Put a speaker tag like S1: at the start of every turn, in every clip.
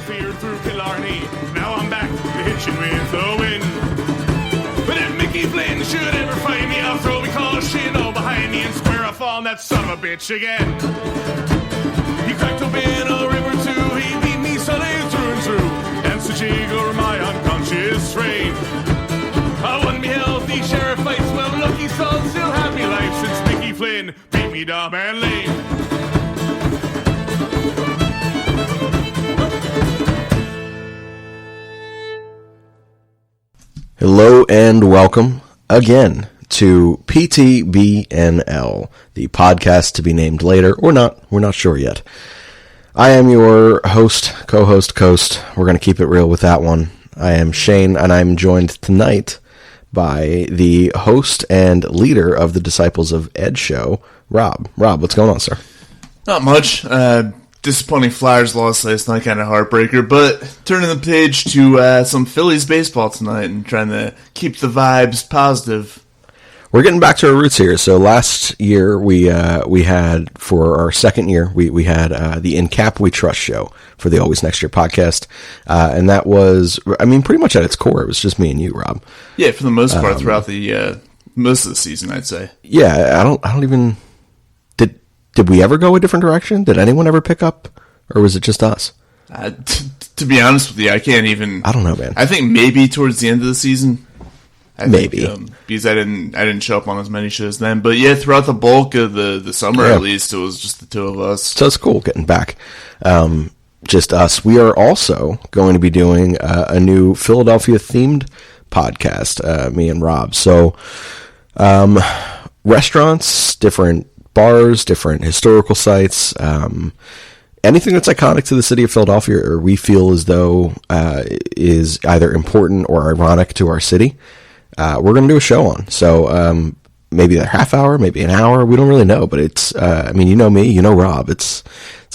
S1: feared through Killarney. Now I'm back, hitching with the wind. But if Mickey Flynn should ever find me, I'll throw me caution all behind me and square off on that son of a bitch again. He cracked open a river too, he beat me Sunday through and through, danced a jig over my unconscious frame. I won me healthy sheriff fights, well lucky son, still happy life since Mickey Flynn beat me dumb and lame.
S2: Hello and welcome again to PTBNL, the podcast to be named later or not. We're not sure yet. I am your host, co-host, coast. We're going to keep it real with that one. I am Shane, and I'm joined tonight by the host and leader of the Disciples of Ed show, Rob. Rob, what's going on, sir?
S3: Not much. Disappointing Flyers loss last night, kind of heartbreaker, but turning the page to some Phillies baseball tonight and trying to keep the vibes positive.
S2: We're getting back to our roots here. So last year we had, for our second year, we had the In Kap We Trust show for the Always Next Year podcast, and that was, I mean, pretty much at its core, it was just me and you, Rob.
S3: Yeah, for the most part throughout the most of the season, I'd say.
S2: Yeah, I don't even. Did we ever go a different direction? Did anyone ever pick up, or was it just us?
S3: To be honest with you, I can't even.
S2: I don't know, man.
S3: I think maybe towards the end of the season.
S2: Maybe
S3: because I didn't show up on as many shows then, but yeah, throughout the bulk of the summer at least, it was just the two of us.
S2: So it's cool getting back, just us. We are also going to be doing a new Philadelphia themed podcast, me and Rob. So restaurants, different bars, different historical sites, anything that's iconic to the city of Philadelphia, or we feel as though is either important or ironic to our city. We're going to do a show on. So maybe a half hour, maybe an hour. We don't really know, but it's, I mean, you know me, you know Rob. It's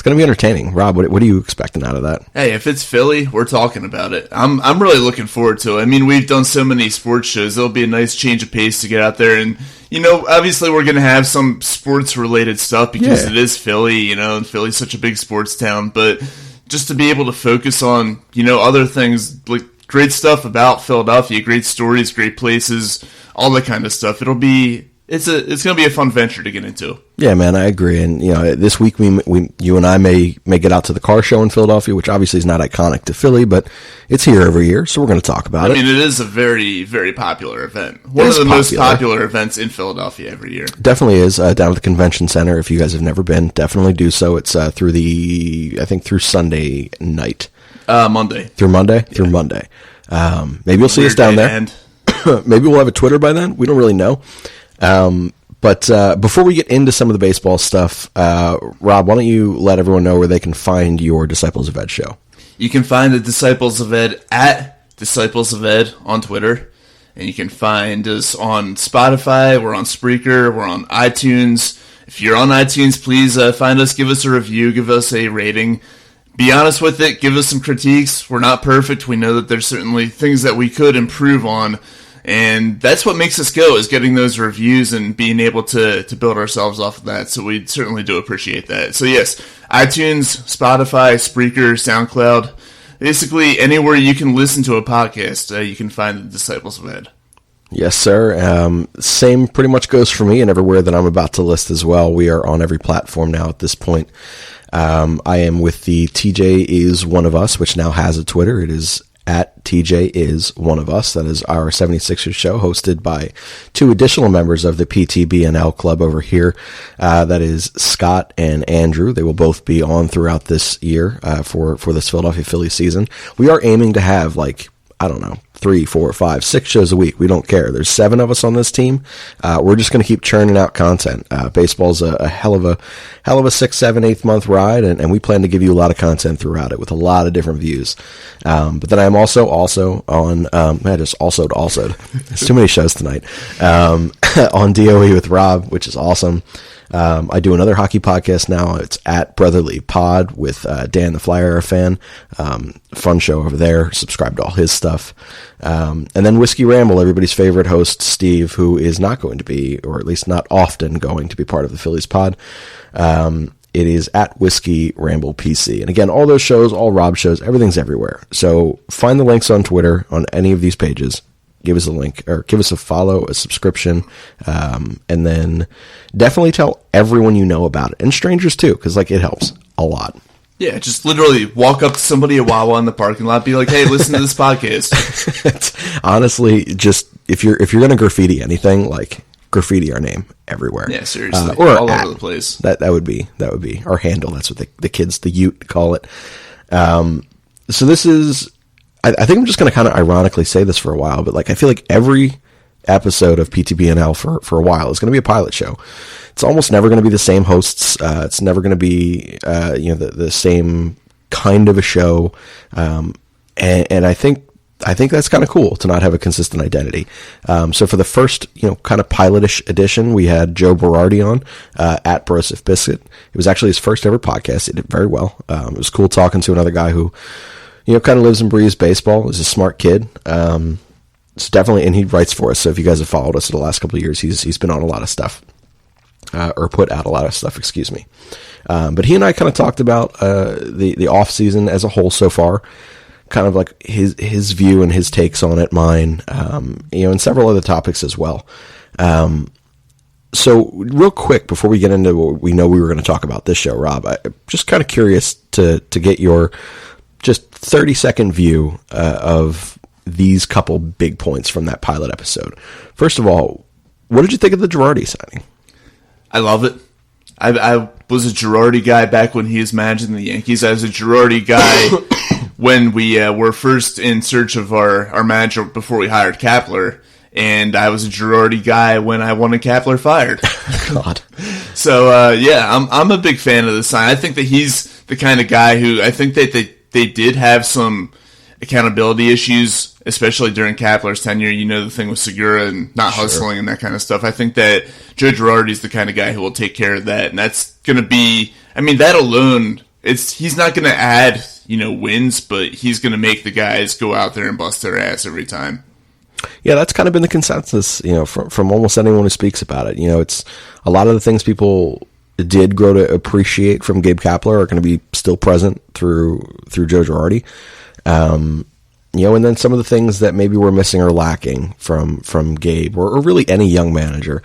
S2: going to be entertaining. Rob, what are you expecting out of that?
S3: Hey, if it's Philly, we're talking about it. I'm really looking forward to it. I mean, we've done so many sports shows. It'll be a nice change of pace to get out there. And, you know, obviously we're going to have some sports-related stuff because it is Philly, you know, and Philly's such a big sports town. But just to be able to focus on, you know, other things, like great stuff about Philadelphia, great stories, great places, all that kind of stuff. It's going to be a fun venture to get into.
S2: Yeah, man, I agree. And, you know, this week you and I may get out to the car show in Philadelphia, which obviously is not iconic to Philly, but it's here every year, so we're going to talk about it.
S3: I mean, it is a very, very popular event. One of the most popular events in Philadelphia every year.
S2: Definitely is, down at the convention center. If you guys have never been, definitely do so. It's through Sunday night.
S3: Monday.
S2: Through Monday? Yeah. Through Monday. Maybe you'll see us down there. Maybe we'll have a Twitter by then. We don't really know. But before we get into some of the baseball stuff, Rob, why don't you let everyone know where they can find your Disciples of Ed show?
S3: You can find the Disciples of Ed at Disciples of Ed on Twitter. And you can find us on Spotify, we're on Spreaker, we're on iTunes. If you're on iTunes, please find us, give us a review, give us a rating. Be honest with it, give us some critiques. We're not perfect. We know that there's certainly things that we could improve on. And that's what makes us go, is getting those reviews and being able to build ourselves off of that. So we certainly do appreciate that. So yes, iTunes, Spotify, Spreaker, SoundCloud, basically anywhere you can listen to a podcast, you can find the Disciples of Ed.
S2: Yes, sir. Same pretty much goes for me and everywhere that I'm about to list as well. We are on every platform now at this point. I am with the TJ is one of us, which now has a Twitter. It is at TJ is one of us. That is our 76ers show, hosted by two additional members of the PTBNL club over here. That is Scott and Andrew. They will both be on throughout this year for this Philadelphia Phillies season. We are aiming to have, like, I don't know, 3, 4, 5, 6 shows a week. We don't care. There's 7 of us on this team. We're just going to keep churning out content. Baseball's a hell of a 6, 7, 8 month ride, and we plan to give you a lot of content throughout it with a lot of different views. But then I'm also on, There's too many shows tonight. On DOE with Rob, which is awesome. I do another hockey podcast now. It's at Brotherly Pod with Dan, the Flyer fan. Fun show over there. Subscribe to all his stuff. And then Whiskey Ramble, everybody's favorite host, Steve, who is not going to be, or at least not often going to be part of the Phillies pod. it is at Whiskey Ramble PC. And again, all those shows, all Rob shows, everything's everywhere. So find the links on Twitter on any of these pages. Give us a link or give us a follow, a subscription, and then definitely tell everyone you know about it, and strangers too, because like it helps a lot.
S3: Yeah, just literally walk up to somebody at Wawa in the parking lot, be like, "Hey, listen to this podcast."
S2: It's honestly, just if you're gonna graffiti anything, like graffiti our name everywhere.
S3: Yeah, seriously,
S2: or
S3: all over the place.
S2: That would be our handle. That's what the kids, the Ute, call it. So this is. I think I'm just going to kind of ironically say this for a while, but like I feel like every episode of PTBNL for a while is going to be a pilot show. It's almost never going to be the same hosts. It's never going to be the same kind of a show. And I think that's kind of cool to not have a consistent identity. So for the first kind of pilotish edition, we had Joe Berardi on at Brosif Biscuit. It was actually his first ever podcast. It did very well. It was cool talking to another guy who kind of lives and breathes baseball. He's a smart kid. It's definitely, and he writes for us. So if you guys have followed us in the last couple of years, he's been on a lot of stuff, or put out a lot of stuff, excuse me. But he and I kind of talked about the off season as a whole so far, kind of like his view and his takes on it, mine, and several other topics as well. So real quick before we get into what we know we were going to talk about this show, Rob, I'm just kind of curious to get your just 30-second view of these couple big points from that pilot episode. First of all, what did you think of the Girardi signing?
S3: I love it. I was a Girardi guy back when he was managing the Yankees. I was a Girardi guy when we were first in search of our manager before we hired Kapler. And I was a Girardi guy when I wanted Kapler fired.
S2: God.
S3: So, I'm a big fan of this sign. I think that he's the kind of guy who I think that they did have some accountability issues, especially during Kapler's tenure. The thing with Segura and not hustling and that kind of stuff. I think that Joe Girardi's the kind of guy who will take care of that. And that's going to be, that alone, he's not going to add, wins, but he's going to make the guys go out there and bust their ass every time.
S2: Yeah, that's kind of been the consensus, from almost anyone who speaks about it. It's a lot of the things people did grow to appreciate from Gabe Kapler are going to be still present through Joe Girardi. And then some of the things that maybe we're missing or lacking from Gabe or really any young manager,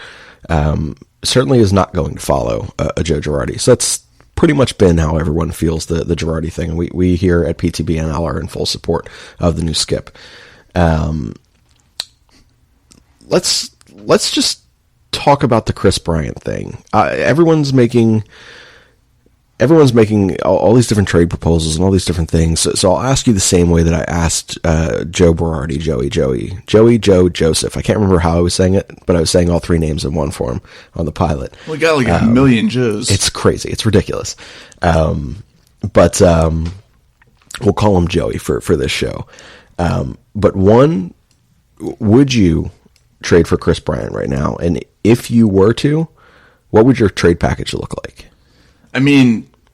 S2: certainly is not going to follow a Joe Girardi. So that's pretty much been how everyone feels the Girardi thing. And we here at PTBNL are in full support of the new skip. Let's just talk about the Chris Bryant thing. Everyone's making all these different trade proposals and all these different things. So I'll ask you the same way that I asked Joe Berardi, Joe, Joseph. I can't remember how I was saying it, but I was saying all three names in one form on the pilot.
S3: We got like a million Joes.
S2: It's crazy. It's ridiculous. But we'll call him Joey for this show. But one, would you trade for Chris Bryant right now? And if you were to, what would your trade package look like?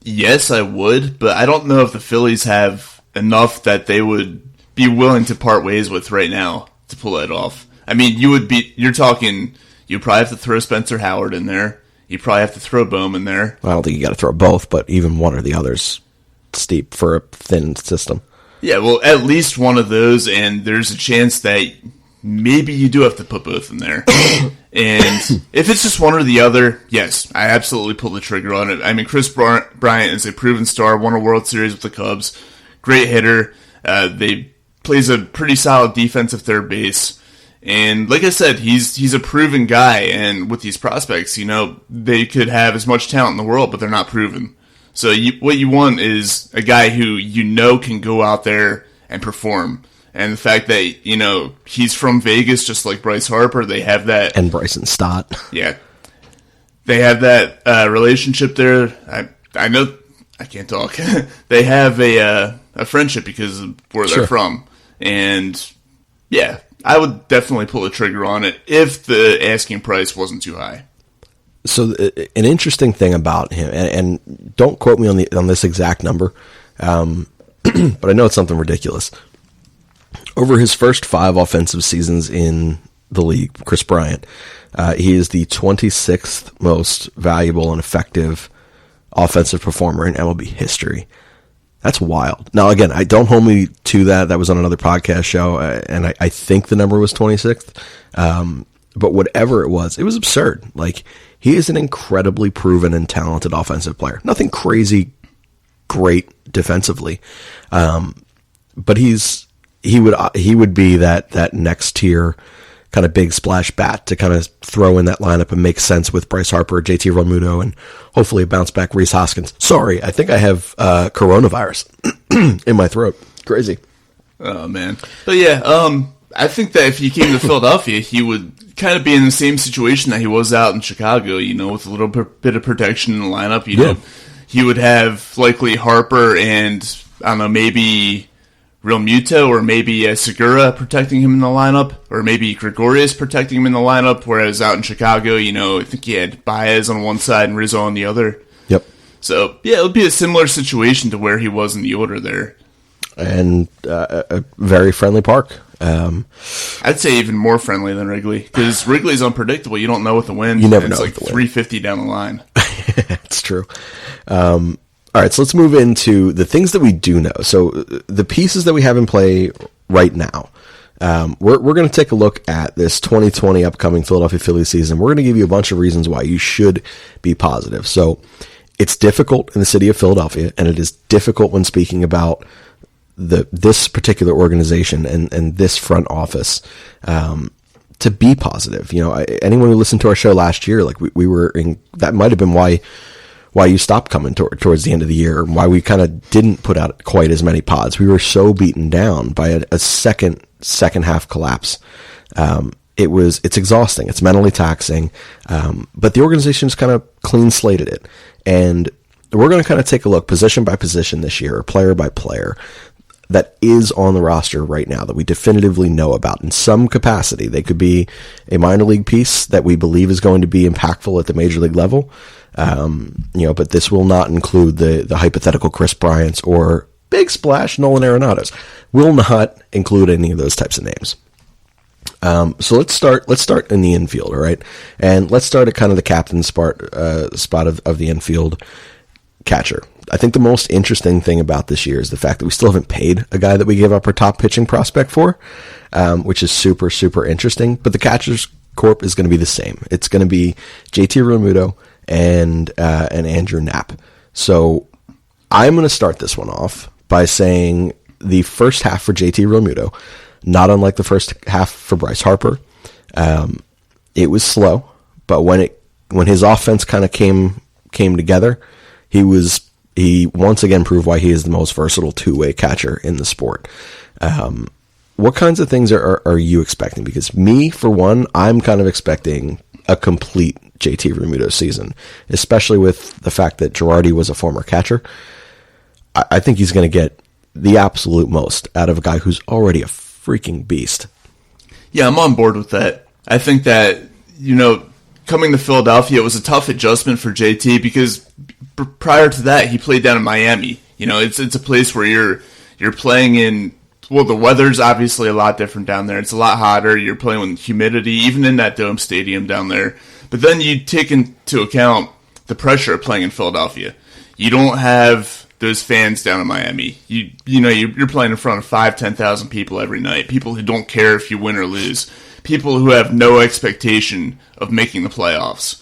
S3: Yes, I would, but I don't know if the Phillies have enough that they would be willing to part ways with right now to pull it off. You'd probably have to throw Spencer Howard in there. You probably have to throw Bohm in there.
S2: I don't think you got to throw both, but even one or the other's steep for a thin system.
S3: Yeah, well, at least one of those, and there's a chance that maybe you do have to put both in there. And if it's just one or the other, yes, I absolutely pull the trigger on it. Chris Bryant is a proven star, won a World Series with the Cubs, great hitter. They plays a pretty solid defensive third base. And like I said, he's a proven guy, and with these prospects, they could have as much talent in the world, but they're not proven. So what you want is a guy who can go out there and perform. And the fact that, he's from Vegas, just like Bryce Harper, they have that.
S2: And Bryson Stott.
S3: Yeah. They have that relationship there. I know I can't talk. They have a friendship because of where they're from. And, yeah, I would definitely pull the trigger on it if the asking price wasn't too high.
S2: So an interesting thing about him, and don't quote me on this exact number, but I know it's something ridiculous. Over his first 5 offensive seasons in the league, Chris Bryant, he is the 26th most valuable and effective offensive performer in MLB history. That's wild. Now, again, I don't hold me to that. That was on another podcast show, and I think the number was 26th. But whatever it was absurd. Like, he is an incredibly proven and talented offensive player. Nothing crazy great defensively. But he would be that next tier kind of big splash bat to kind of throw in that lineup and make sense with Bryce Harper, JT Realmuto, and hopefully a bounce back Rhys Hoskins. Sorry, I think I have coronavirus in my throat. Crazy.
S3: Oh, man. But yeah, I think that if he came to Philadelphia, he would kind of be in the same situation that he was out in Chicago, with a little bit of protection in the lineup. He would have likely Harper and, I don't know, maybe Realmuto or maybe Segura protecting him in the lineup, or maybe Gregorius protecting him in the lineup, whereas out in Chicago, I think he had Baez on one side and Rizzo on the other.
S2: Yep.
S3: So, yeah, it would be a similar situation to where he was in the order there.
S2: And a very friendly park.
S3: I'd say even more friendly than Wrigley, because Wrigley's unpredictable. You don't know what the wind.
S2: You never know.
S3: It's like 350 down the line.
S2: It's true. All right, so let's move into the things that we do know. So the pieces that we have in play right now, we're going to take a look at this 2020 upcoming Philadelphia Phillies season. We're going to give you a bunch of reasons why you should be positive. So it's difficult in the city of Philadelphia, and it is difficult when speaking about this particular organization and this front office to be positive. Anyone who listened to our show last year, like we were in, that might have been why you stopped coming towards the end of the year, why we kind of didn't put out quite as many pods. We were so beaten down by a second half collapse. It's exhausting. It's mentally taxing. But the organization just kind of clean slated it. And we're going to kind of take a look position by position this year, or player by player, that is on the roster right now that we definitively know about in some capacity. They could be a minor league piece that we believe is going to be impactful at the major league level. But this will not include the hypothetical Chris Bryants or big splash Nolan Arenados. Will not include any of those types of names. So let's start in the infield, all right? And let's start at kind of the captain spot of the infield catcher. I think the most interesting thing about this year is the fact that we still haven't paid a guy that we gave up our top pitching prospect for, which is super, super interesting. But the catcher's corp is going to be the same. It's going to be JT Realmuto and Andrew Knapp. So I'm going to start this one off by saying the first half for JT Realmuto, not unlike the first half for Bryce Harper, it was slow, but when his offense kind of came together, he once again proved why he is the most versatile two-way catcher in the sport. What kinds of things are you expecting? Because me, for one, I'm kind of expecting a complete JT Realmuto season, especially with the fact that Girardi was a former catcher. I think he's going to get the absolute most out of a guy who's already a freaking beast.
S3: Yeah, I'm on board with that. I think that, coming to Philadelphia, it was a tough adjustment for JT because prior to that, he played down in Miami. It's a place where you're playing in. Well, the weather's obviously a lot different down there. It's a lot hotter. You're playing with humidity, even in that dome stadium down there. But then you take into account the pressure of playing in Philadelphia. You don't have those fans down in Miami. You're playing in front of 5,000-10,000 people every night. People who don't care if you win or lose. People who have no expectation of making the playoffs.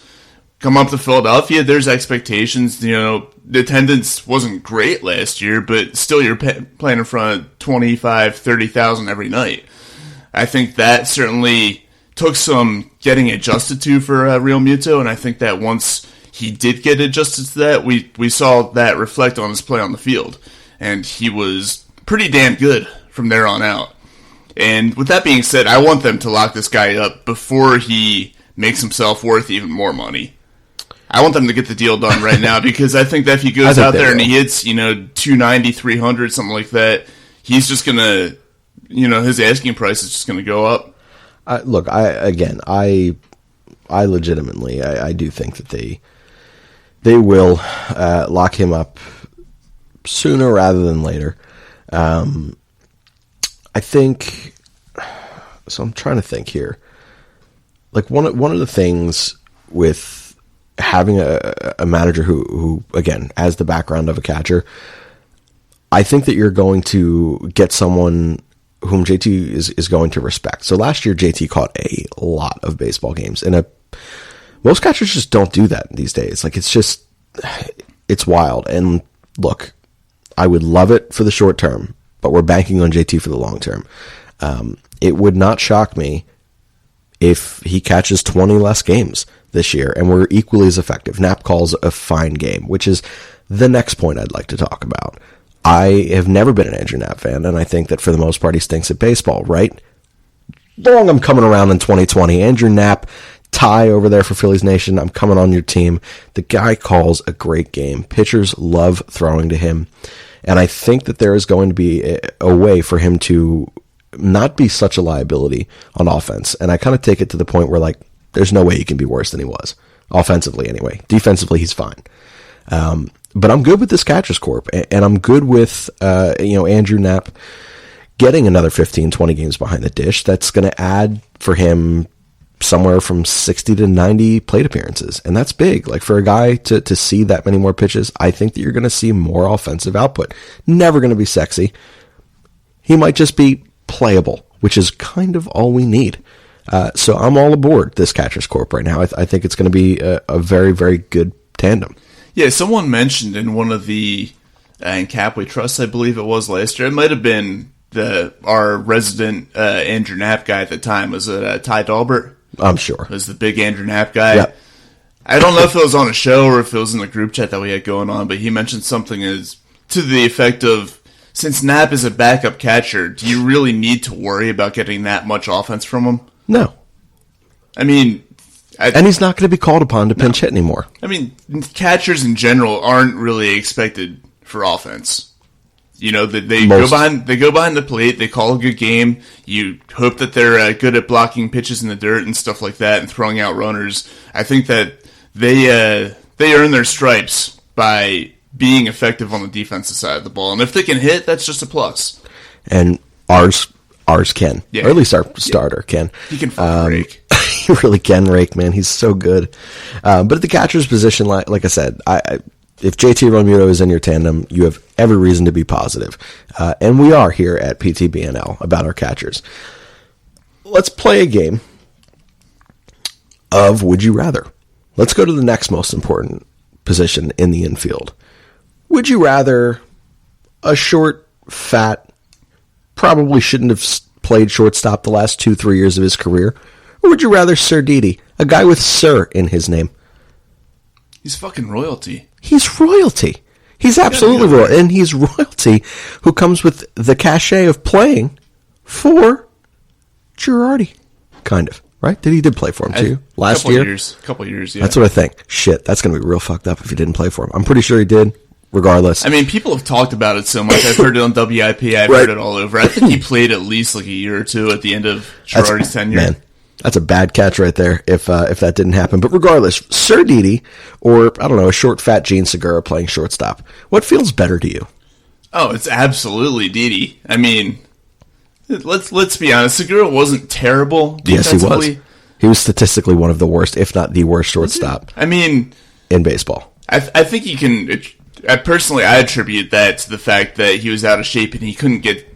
S3: Come up to Philadelphia, there's expectations. The attendance wasn't great last year, but still you're playing in front of 25,000, 30,000 every night. I think that certainly took some getting adjusted to for Realmuto, and I think that once he did get adjusted to that, we saw that reflect on his play on the field. And he was pretty damn good from there on out. And with that being said, I want them to lock this guy up before he makes himself worth even more money. I want them to get the deal done right now because I think that if he goes out there and he hits, 290, 300, something like that, he's just going to, his asking price is just going to go up.
S2: Look, I legitimately, I do think that they will lock him up sooner rather than later. I think, so I'm trying to think here. Like one of the things with having a manager who, again, has the background of a catcher, I think that you're going to get someone whom JT is going to respect. So last year, JT caught a lot of baseball games, and most catchers just don't do that these days. Like, it's wild. And look, I would love it for the short term, but we're banking on JT for the long term. It would not shock me if he catches 20 less games this year, and we're equally as effective. Knapp calls a fine game, which is the next point I'd like to talk about. I have never been an Andrew Knapp fan, and I think that for the most part he stinks at baseball, right? Long I'm coming around in 2020. Andrew Knapp, Ty over there for Phillies Nation, I'm coming on your team. The guy calls a great game. Pitchers love throwing to him, and I think that there is going to be a way for him to not be such a liability on offense. And I kind of take it to the point where, like, there's no way he can be worse than he was. Offensively, anyway. Defensively, he's fine. But I'm good with this catcher's corp, and I'm good with, Andrew Knapp getting another 15, 20 games behind the dish. That's going to add for him somewhere from 60 to 90 plate appearances. And that's big. Like, for a guy to see that many more pitches, I think that you're going to see more offensive output. Never going to be sexy. He might just be playable, which is kind of all we need. So I'm all aboard this catcher's corp right now. I think it's going to be a very, very good tandem.
S3: Yeah, someone mentioned in one of the In Kap We Trust, I believe it was last year, it might have been our resident Andrew Knapp guy at the time. Was it Ty Dalbert?
S2: I'm sure.
S3: Was the big Andrew Knapp guy.
S2: Yep.
S3: I don't know if it was on a show or if it was in the group chat that we had going on, but he mentioned something as to the effect of, since Knapp is a backup catcher, do you really need to worry about getting that much offense from him?
S2: No.
S3: I mean...
S2: and he's not going to be called upon to pinch hit anymore.
S3: I mean, catchers in general aren't really expected for offense. You know, they go behind the plate, they call a good game, you hope that they're good at blocking pitches in the dirt and stuff like that and throwing out runners. I think that they earn their stripes by being effective on the defensive side of the ball. And if they can hit, that's just a plus.
S2: And ours can.
S3: Yeah.
S2: Or at least our starter can.
S3: He can fucking rake.
S2: He really can rake, man. He's so good. But at the catcher's position, like I said, if JT Realmuto is in your tandem, you have every reason to be positive. And we are here at PTBNL about our catchers. Let's play a game of Would You Rather. Let's go to the next most important position in the infield. Would you rather a short, fat, probably shouldn't have played shortstop the last 2-3 years of his career? Or would you rather Sir Didi, a guy with Sir in his name?
S3: He's fucking royalty.
S2: He's royalty. He's absolutely royalty. And he's royalty who comes with the cachet of playing for Girardi. Kind of, right? He did play for him too last year?
S3: Couple years, yeah.
S2: That's what I think. Shit, that's going to be real fucked up if he didn't play for him. I'm pretty sure he did. Regardless.
S3: I mean, people have talked about it so much. I've heard it on WIP. I've heard it all over. I think he played at least like a year or two at the end of Girardi's tenure.
S2: Man, that's a bad catch right there if that didn't happen. But regardless, Sir Didi or, I don't know, a short, fat Gene Segura playing shortstop. What feels better to you?
S3: Oh, it's absolutely Didi. I mean, let's be honest. Segura wasn't terrible defensively.
S2: Yes, he was. He was statistically one of the worst, if not the worst shortstop.
S3: I mean,
S2: in baseball.
S3: I think you can... Personally, I attribute that to the fact that he was out of shape and he couldn't get,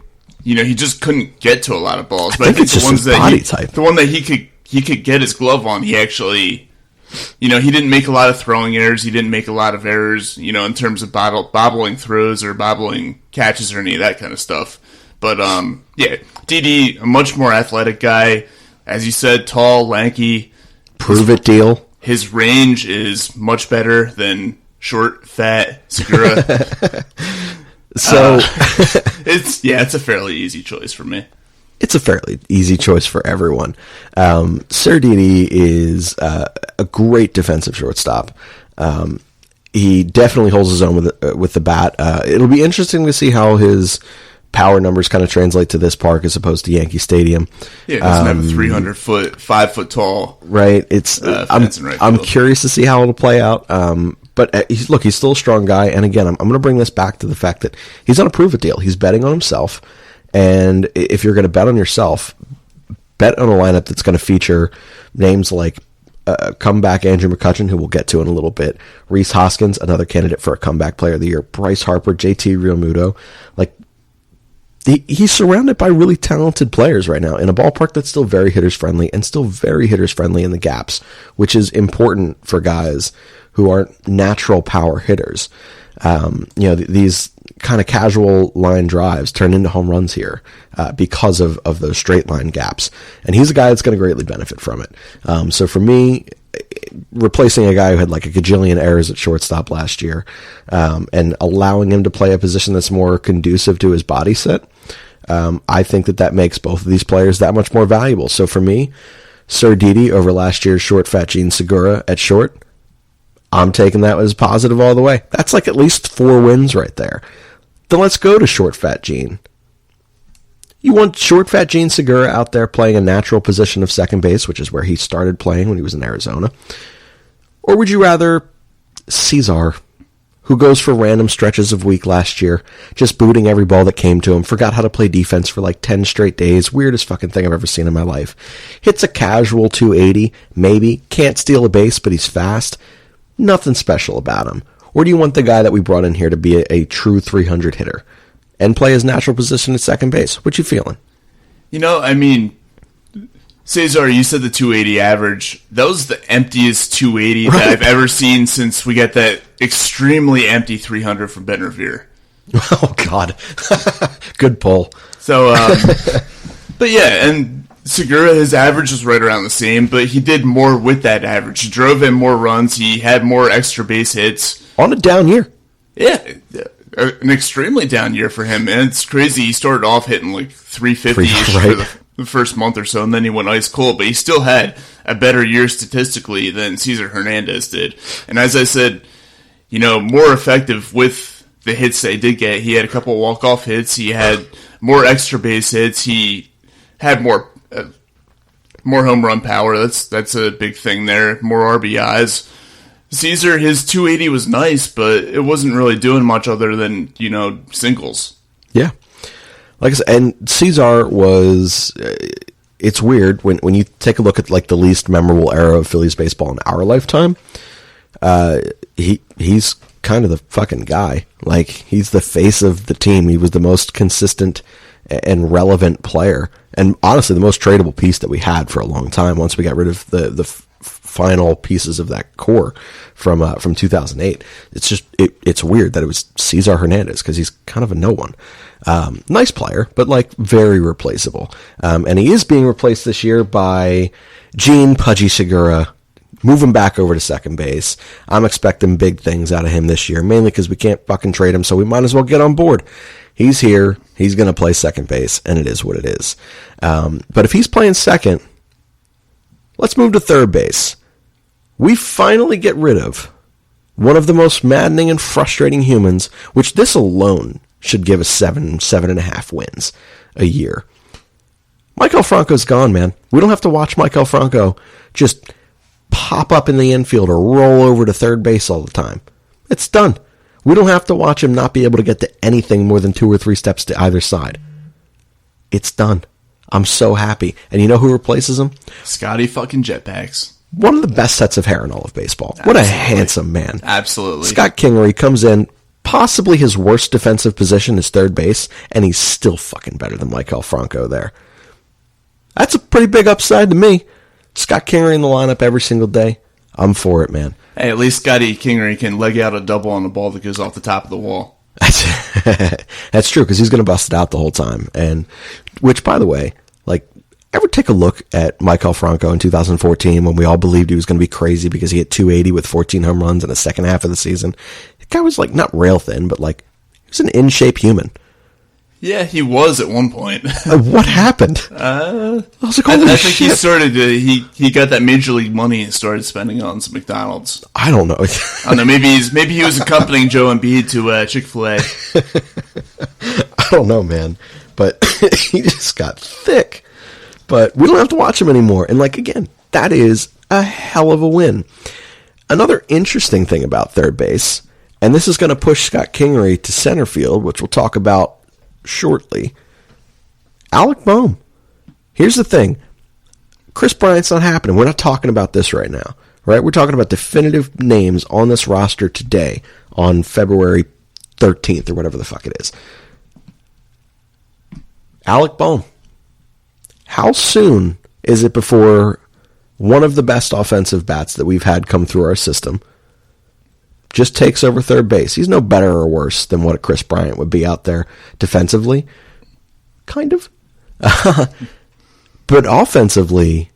S3: he just couldn't get to a lot of balls. But I think
S2: it's just his body type.
S3: The one that he could get his glove on, he actually, he didn't make a lot of throwing errors. He didn't make a lot of errors, in terms of bobbling throws or bobbling catches or any of that kind of stuff. But Didi, a much more athletic guy, as you said, tall, lanky.
S2: Prove it deal.
S3: His range is much better than short, fat Segura.
S2: So
S3: it's a fairly easy choice for me.
S2: It's a fairly easy choice for everyone. Sir Didi is a great defensive shortstop. He definitely holds his own with the bat. It'll be interesting to see how his power numbers kind of translate to this park as opposed to Yankee Stadium.
S3: Yeah, it doesn't have a 300-foot, 5-foot tall.
S2: Right. I'm curious to see how it'll play out. But he's still a strong guy. And again, I'm going to bring this back to the fact that he's on a prove it deal. He's betting on himself. And if you're going to bet on yourself, bet on a lineup that's going to feature names like comeback Andrew McCutchen, who we'll get to in a little bit. Rhys Hoskins, another candidate for a comeback player of the year. Bryce Harper, JT Realmuto. Like, he's surrounded by really talented players right now in a ballpark that's still very hitters friendly and still very hitters friendly in the gaps, which is important for guys who aren't natural power hitters. These kind of casual line drives turn into home runs here because of those straight line gaps. And he's a guy that's going to greatly benefit from it. So for me, replacing a guy who had like a gajillion errors at shortstop last year and allowing him to play a position that's more conducive to his body set, I think that makes both of these players that much more valuable. So for me, Sir Didi over last year's short fat Gene Segura at short, I'm taking that as positive all the way. That's like at least 4 wins right there. Then let's go to short fat Gene. You want short fat Gene Segura out there playing a natural position of second base, which is where he started playing when he was in Arizona? Or would you rather Cesar, who goes for random stretches of week last year, just booting every ball that came to him, forgot how to play defense for like 10 straight days, weirdest fucking thing I've ever seen in my life, hits a casual 280, maybe, can't steal a base, but he's fast, nothing special about him? Or do you want the guy that we brought in here to be a true 300 hitter and play his natural position at second base? What you feeling?
S3: Cesar, you said the 280 average. That was the emptiest 280 that I've ever seen since we got that extremely empty 300 from Ben Revere.
S2: Oh, God. Good pull.
S3: So, but yeah, and Segura, his average was right around the same, but he did more with that average. He drove in more runs. He had more extra base hits.
S2: On a down year.
S3: Yeah, an extremely down year for him. And it's crazy. He started off hitting like 350-ish for the first month or so, and then he went ice cold. But he still had a better year statistically than Cesar Hernandez did. And as I said, more effective with the hits they did get. He had a couple walk-off hits. He had more extra base hits. He had more home run power. That's a big thing there. More RBIs. Cesar, his 280 was nice, but it wasn't really doing much other than, singles.
S2: Yeah. Like I said, and Cesar was, it's weird when you take a look at like the least memorable era of Phillies baseball in our lifetime, he's kind of the fucking guy. Like, he's the face of the team. He was the most consistent and relevant player, and honestly the most tradable piece that we had for a long time once we got rid of the final pieces of that core from 2008. It's just it's weird that it was Cesar Hernandez because he's kind of a no one. Nice player, but like very replaceable. And he is being replaced this year by Gene Pudgy Segura, moving back over to second base. I'm expecting big things out of him this year, mainly because we can't fucking trade him, so we might as well get on board. He's here. He's going to play second base, and it is what it is. But if he's playing second, let's move to third base. We finally get rid of one of the most maddening and frustrating humans, which this alone should give us 7.5 wins a year. Maikel Franco's gone, man. We don't have to watch Maikel Franco just pop up in the infield or roll over to third base all the time. It's done. We don't have to watch him not be able to get to anything more than 2 or 3 steps to either side. It's done. I'm so happy. And you know who replaces him?
S3: Scotty fucking Jetpacks.
S2: One of the best sets of hair in all of baseball. Absolutely. What a handsome man.
S3: Absolutely.
S2: Scott Kingery comes in, possibly his worst defensive position is third base, and he's still fucking better than Maikel Franco there. That's a pretty big upside to me. Scott Kingery in the lineup every single day. I'm for it, man.
S3: Hey, at least Scotty Kingery can leg out a double on the ball that goes off the top of the wall.
S2: That's true, because he's going to bust it out the whole time. And which, by the way, like, ever take a look at Maikel Franco in 2014 when we all believed he was going to be crazy because he hit 280 with 14 home runs in the second half of the season? The guy was like not rail thin, but like he was an in-shape human.
S3: Yeah, he was at one point.
S2: What happened? I was like, holy
S3: I
S2: shit.
S3: think he started to, he got that major league money and started spending on some McDonald's.
S2: I don't know.
S3: I don't know. Maybe he was accompanying Joe Embiid to Chick-fil-A.
S2: I don't know, man. But he just got thick. But we don't have to watch him anymore. And like again, that is a hell of a win. Another interesting thing about third base, and this is going to push Scott Kingery to center field, which we'll talk about shortly. Alec Bohm. Here's the thing. Chris Bryant's not happening. We're not talking about this right now, right? We're talking about definitive names on this roster today on February 13th or whatever the fuck it is. Alec Bohm. How soon is it before one of the best offensive bats that we've had come through our system just takes over third base? He's no better or worse than what a Chris Bryant would be out there defensively. Kind of. But offensively,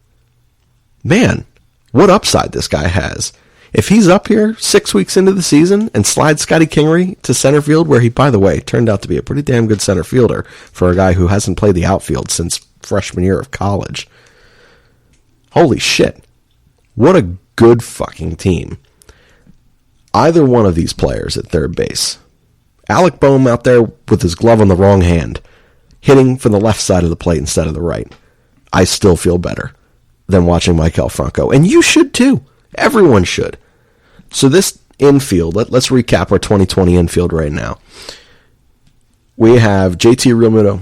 S2: man, what upside this guy has. If he's up here 6 weeks into the season and slides Scotty Kingery to center field, where he, by the way, turned out to be a pretty damn good center fielder for a guy who hasn't played the outfield since freshman year of college. Holy shit. What a good fucking team. Either one of these players at third base. Alec Bohm out there with his glove on the wrong hand, hitting from the left side of the plate instead of the right. I still feel better than watching Maikel Franco. And you should too. Everyone should. So this infield, let's recap our 2020 infield right now. We have JT Realmuto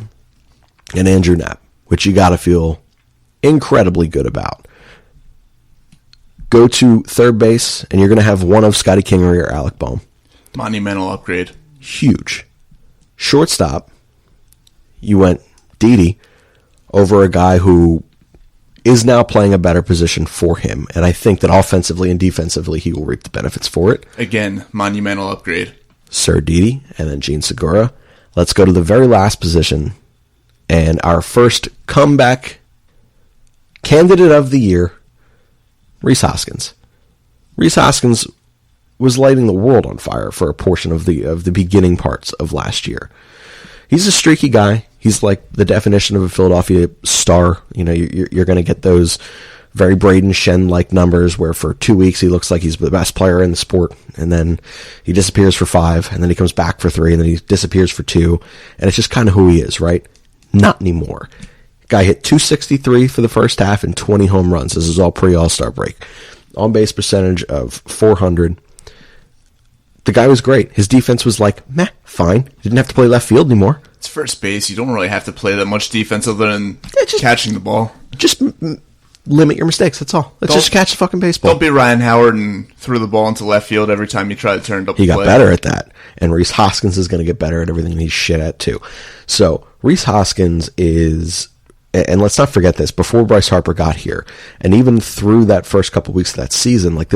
S2: and Andrew Knapp, which you got to feel incredibly good about. Go to third base, and you're going to have one of Scotty Kingery or Alec Bohm.
S3: Monumental upgrade.
S2: Huge. Shortstop, you went Didi over a guy who is now playing a better position for him, and I think that offensively and defensively he will reap the benefits for it.
S3: Again, monumental upgrade.
S2: Sir Didi, and then Gene Segura. Let's go to the very last position, and our first comeback candidate of the year, Rhys Hoskins. Rhys Hoskins was lighting the world on fire for a portion of the beginning parts of last year. He's a streaky guy. He's like the definition of a Philadelphia star. You know, you're going to get those very Braden Shen-like numbers where for 2 weeks he looks like he's the best player in the sport, and then he disappears for 5, and then he comes back for 3, and then he disappears for 2, and it's just kind of who he is, right? Not anymore. Guy hit 263 for the first half and 20 home runs. This is all pre-All-Star break. On-base percentage of 400. The guy was great. His defense was like, meh, fine. Didn't have to play left field anymore.
S3: It's first base. You don't really have to play that much defense other than catching the ball.
S2: Just limit your mistakes. That's all. Let's just catch the fucking baseball.
S3: Don't be Ryan Howard and throw the ball into left field every time you try to turn it up.
S2: He got better at that. And Rhys Hoskins is going to get better at everything he's shit at too. So Rhys Hoskins is, and let's not forget this, before Bryce Harper got here, and even through that first couple weeks of that season, like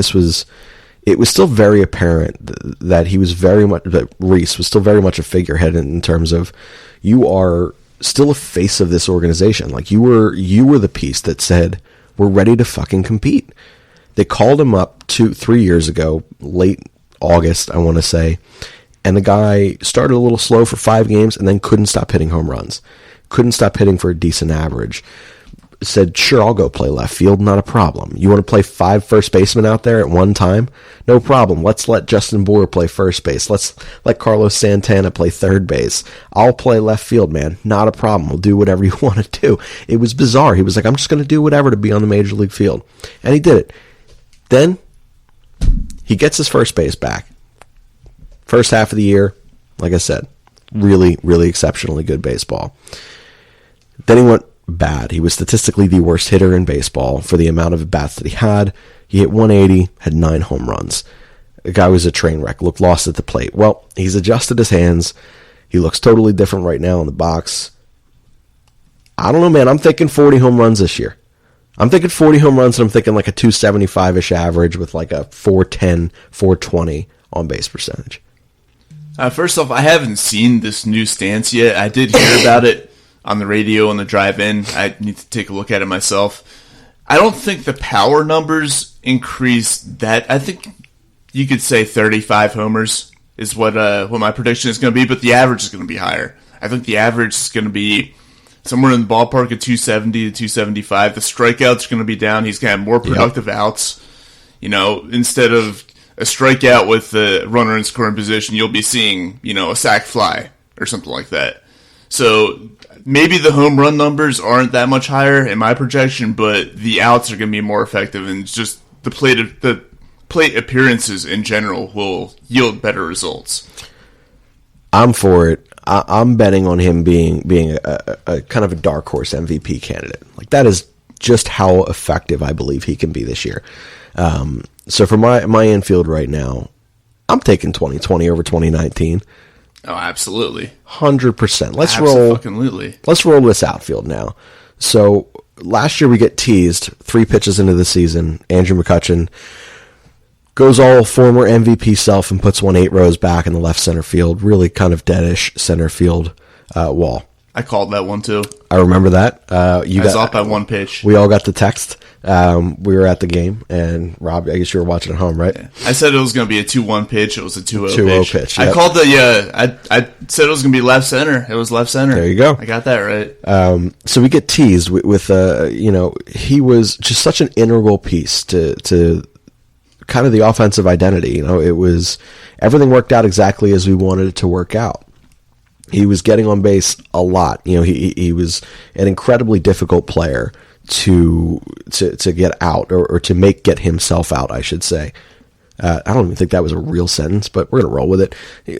S2: it was still very apparent that Rhys was still very much a figurehead in terms of, you are still a face of this organization. Like you were the piece that said, we're ready to fucking compete. They called him up 3 years ago, late August, I want to say, and the guy started a little slow for 5 games and then couldn't stop hitting home runs. Couldn't stop hitting for a decent average. Said, sure, I'll go play left field, not a problem. You want to play 5 first basemen out there at one time? No problem. Let's let Justin Boyer play first base. Let's let Carlos Santana play third base. I'll play left field, man. Not a problem. We'll do whatever you want to do. It was bizarre. He was like, I'm just going to do whatever to be on the major league field. And he did it. Then he gets his first base back. First half of the year, like I said, really, really exceptionally good baseball. Then he went bad. He was statistically the worst hitter in baseball for the amount of at-bats that he had. He hit 180, had 9 home runs. The guy was a train wreck, looked lost at the plate. Well, he's adjusted his hands. He looks totally different right now in the box. I don't know, man. I'm thinking 40 home runs this year. I'm thinking 40 home runs, and I'm thinking like a 275-ish average with like a 410, 420 on-base percentage.
S3: First off, I haven't seen this new stance yet. I did hear about it on the radio on the drive-in. I need to take a look at it myself. I don't think the power numbers increase that. I think you could say 35 homers is what my prediction is going to be, but the average is going to be higher. I think the average is going to be somewhere in the ballpark of 270 to 275. The strikeouts are going to be down. He's going to have more productive outs. You know, instead of a strikeout with the runner in scoring position, you'll be seeing, a sac fly or something like that. So maybe the home run numbers aren't that much higher in my projection, but the outs are going to be more effective, and just the plate appearances in general will yield better results.
S2: I'm for it. I'm betting on him being a kind of a dark horse MVP candidate. Like, that is just how effective I believe he can be this year. So for my infield right now, I'm taking 2020 over 2019.
S3: Oh, absolutely.
S2: 100%. Let's roll this outfield now. So last year we get teased 3 pitches into the season. Andrew McCutchen goes all former MVP self and puts 8 rows back in the left center field. Really kind of deadish center field wall.
S3: I called that one too.
S2: I remember that.
S3: I was off by 1 pitch.
S2: We all got the text. We were at the game, and Rob, I guess you were watching at home, right?
S3: Yeah. I said it was going to be a 2-1 pitch. It was a 2-0 pitch.
S2: Yep.
S3: I called I said it was going to be left center. It was left center.
S2: There you go.
S3: I got that right.
S2: So we get teased with he was just such an integral piece to kind of the offensive identity. It was everything worked out exactly as we wanted it to work out. He was getting on base a lot. He was an incredibly difficult player to get out or to get himself out, I should say. I don't even think that was a real sentence, but we're going to roll with it.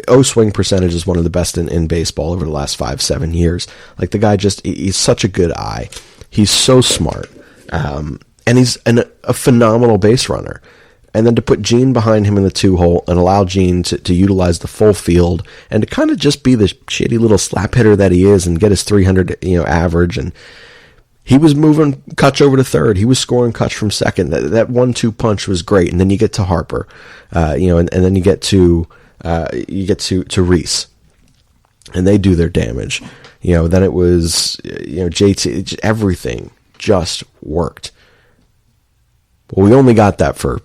S2: O-swing percentage is one of the best in baseball over the last 5-7 years. Like, the guy he's such a good eye. He's so smart. And he's a phenomenal base runner. And then to put Gene behind him in the 2-hole and allow Gene to utilize the full field and to kind of just be the shitty little slap hitter that he is and get his 300 average. And he was moving Kutch over to third. He was scoring Kutch from second. That 1-2 punch was great. And then you get to Harper, and then you get to Reese, and they do their damage. Then it was JT. Everything just worked. Well, we only got that for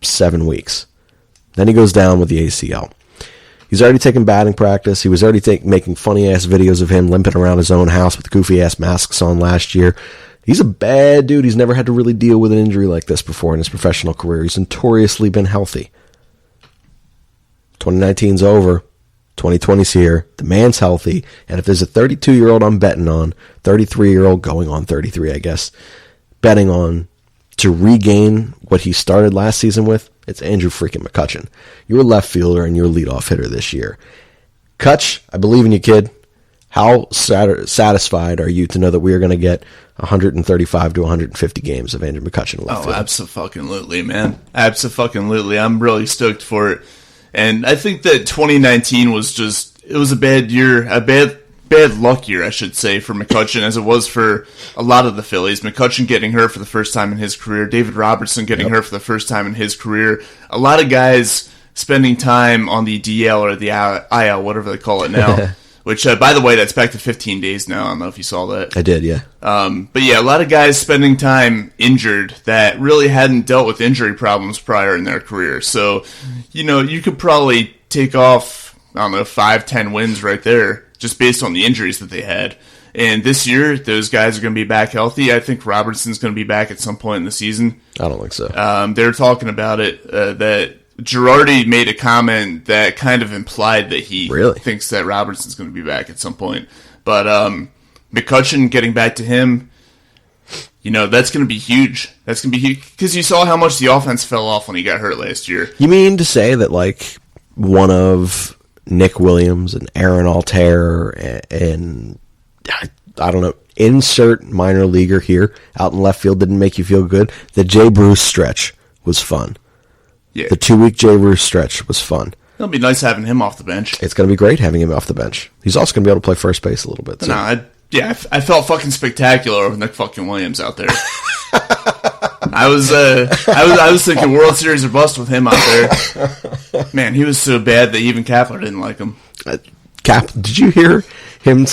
S2: 7 weeks. Then he goes down with the ACL. He's already taken batting practice. He was already making funny-ass videos of him limping around his own house with goofy-ass masks on last year. He's a bad dude. He's never had to really deal with an injury like this before in his professional career. He's notoriously been healthy. 2019's over. 2020's here. The man's healthy. And if there's a 32-year-old I'm betting on, 33-year-old going on 33, I guess, betting on to regain what he started last season with, it's Andrew freaking McCutchen. You're a left fielder and you're a leadoff hitter this year. Kutch, I believe in you, kid. How satisfied are you to know that we are going to get 135 to 150 games of Andrew McCutchen in left field?
S3: Oh, absolutely, man. Absolutely. I'm really stoked for it. And I think that 2019 was it was a bad year, a bad luck year, I should say, for McCutchen, as it was for a lot of the Phillies. McCutchen getting hurt for the first time in his career. David Robertson getting hurt for the first time in his career. A lot of guys spending time on the DL or the IL, whatever they call it now. Which, by the way, that's back to 15 days now. I don't know if you saw that.
S2: I did, yeah.
S3: But yeah, a lot of guys spending time injured that really hadn't dealt with injury problems prior in their career. So, you could probably take off, 5-10 wins right there, just based on the injuries that they had. And this year, those guys are going to be back healthy. I think Robertson's going to be back at some point in the season.
S2: I don't think so.
S3: They're talking about it, that Girardi made a comment that kind of implied that he thinks that Robertson's going to be back at some point. But McCutchen, getting back to him, that's going to be huge. That's going to be huge because you saw how much the offense fell off when he got hurt last year.
S2: You mean to say that, like, one of Nick Williams and Aaron Altair and I don't know, insert minor leaguer here out in left field didn't make you feel good? The Jay Bruce stretch was fun.
S3: Yeah.
S2: The 2-week Jay Bruce stretch was fun.
S3: It'll be nice having him off the bench.
S2: It's going to be great having him off the bench. He's also going to be able to play first base a little bit. So.
S3: I felt fucking spectacular with Nick fucking Williams out there. I was thinking World Series or bust with him out there. Man, he was so bad that even Kapler didn't like him.
S2: Cap, did you hear him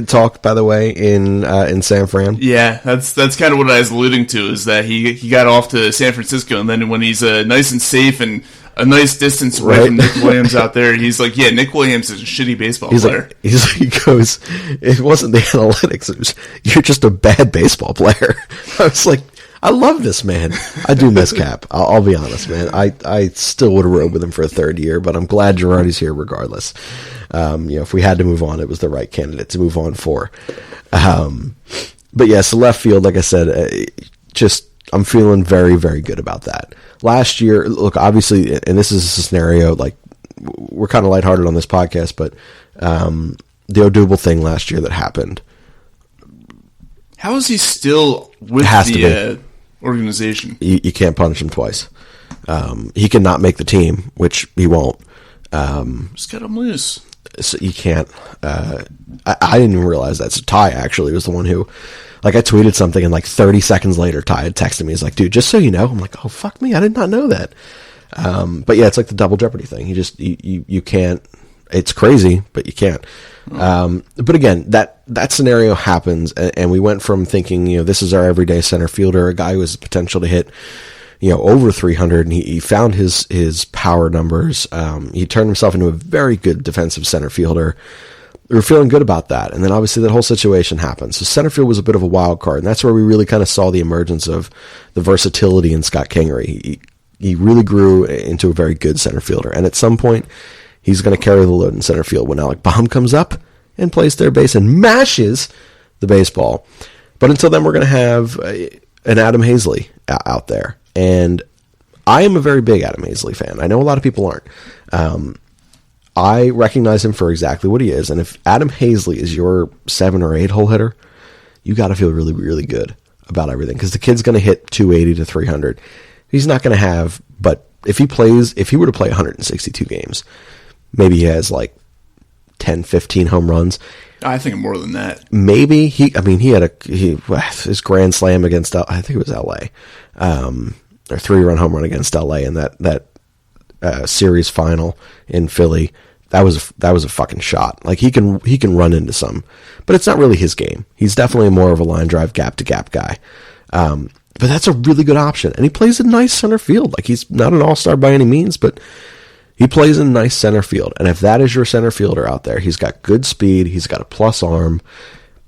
S2: talk, by the way, in San Fran?
S3: Yeah, that's kind of what I was alluding to, is that he got off to San Francisco, and then when he's nice and safe and a nice distance away from Nick Williams out there, he's like, yeah, Nick Williams is a shitty baseball player.
S2: He goes, it wasn't the analytics, it was, you're just a bad baseball player. I was like, I love this man. I do miss Cap. I'll be honest, man. I still would have rode with him for a third year, but I'm glad Girardi's here regardless. If we had to move on, it was the right candidate to move on for. But yes, left field, like I said, I'm feeling very, very good about that. Last year, look, obviously, and this is a scenario, like, we're kind of lighthearted on this podcast, but the Odubel thing last year that happened
S3: How is he still with the organization?
S2: You can't punish him twice. He cannot make the team, which he won't.
S3: Just cut him loose.
S2: So you can't. I didn't even realize that. So Ty actually was the one who, like, I tweeted something and like 30 seconds later, Ty had texted me. He's like, "Dude, just so you know." I'm like, "Oh, fuck me, I did not know that." But yeah, it's like the double jeopardy thing. You can't. It's crazy, but you can't. But again, that scenario happens, and we went from thinking, this is our everyday center fielder, a guy who has the potential to hit, over 300, and he found his power numbers. He turned himself into a very good defensive center fielder. We were feeling good about that, and then obviously that whole situation happened. So center field was a bit of a wild card, and that's where we really kind of saw the emergence of the versatility in Scott Kingery. He really grew into a very good center fielder, and at some point, he's going to carry the load in center field when Alec Baum comes up and plays third base and mashes the baseball. But until then, we're going to have an Adam Hazley out there. And I am a very big Adam Hazley fan. I know a lot of people aren't. I recognize him for exactly what he is. And if Adam Hazley is your 7 or 8 hole hitter, you got to feel really, really good about everything, because the kid's going to hit 280 to 300. He's not going to have, but if he were to play 162 games, maybe he has like 10, 15 home runs.
S3: I think more than that.
S2: Maybe he had his grand slam against, I think it was LA, or 3-run home run against LA in that series final in Philly. That was a fucking shot. Like, he can run into some, but it's not really his game. He's definitely more of a line drive gap to gap guy. But that's a really good option, and he plays a nice center field. Like, he's not an all-star by any means, but he plays in nice center field. And if that is your center fielder out there, he's got good speed, he's got a plus arm.